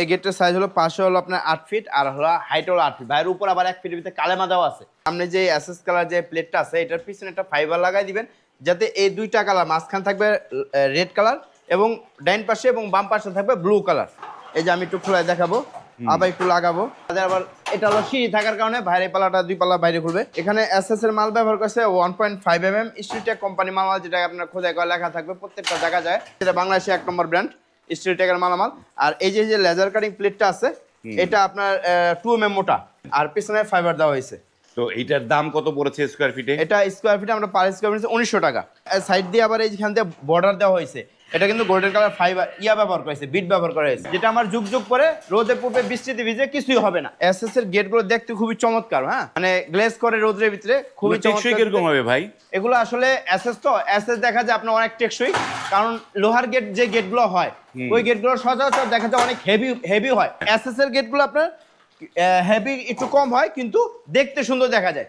এই গেটের সাইজ হলো পাশে হলো আপনার 8 ফিট আর হলো হাইট হলো 8 ফিট, ভাইয়ের উপর আবার 1 ফিটের ভিতরে কালেমা দেওয়া আছে। সামনে যে এসএস কালার যে প্লেটটা আছে এটার পিছনে একটা ফাইবার লাগাই দিবেন, যাতে এই দুইটা কালার মাঝখান থাকবে রেড কালার এবং ডাইন পাশে এবং বাম পাশে থাকবে ব্লু কালার। এই যে আমি একটু খোলায় দেখাবো, আবার একটু লাগাবো। আবার এটা হলো সিঁড়ি থাকার কারণে বাইরে পাল্লাটা 2 পাল্লা বাইরে খুলবে। এখানে এসএস এর মাল ব্যবহার করছে 1.5 mm স্ট্রিটেক কোম্পানি মাল, যেটা আপনার খোদাই করে লেখা থাকবে, প্রত্যেকটা জায়গা যায়। এটা বাংলাদেশে 1 নম্বর ব্র্যান্ড স্ট্রিটেকের মালামাল। আর এই যে লেজার কাটিং প্লেটটা আছে এটা আপনার 2 mm মোটা আর পিছনে ফাইবার দেওয়া হয়েছে। তো এইটার দাম কত পড়েছে স্কয়ার ফিটে? এটা স্কয়ার ফিটে আমরা পার স্কয়ার ফিটে 1900 টাকা। সাইড দিয়ে আবার এইখান দিয়ে বর্ডার দেওয়া হয়েছে, এটা কিন্তু গোল্ডেন কালার ফাইবার ব্যবহার করা হয়েছে, বিট ব্যবহার করা হয়েছে, যেটা আমার যুগ যুগ পরে রোদে পড়বে বৃষ্টিতে ভিজে কিছুই হবে না। এসএস এর গেটগুলো দেখতে খুবই চমৎকার, হ্যাঁ মানে গ্লেজ করে রোদের ভিতরে খুবই টেকসই কিরকম হবে ভাই? এগুলো আসলে এসএস তো এসএস দেখা যায় আপনার অনেক টেকসই, কারণ লোহার গেট যে গেটগুলো হয় ওই গেটগুলো সচরাচর দেখা যায় অনেক হেভি হয়। এসএস এর গেটগুলো আপনার হেভি একটু কম হয় কিন্তু দেখতে সুন্দর দেখা যায়।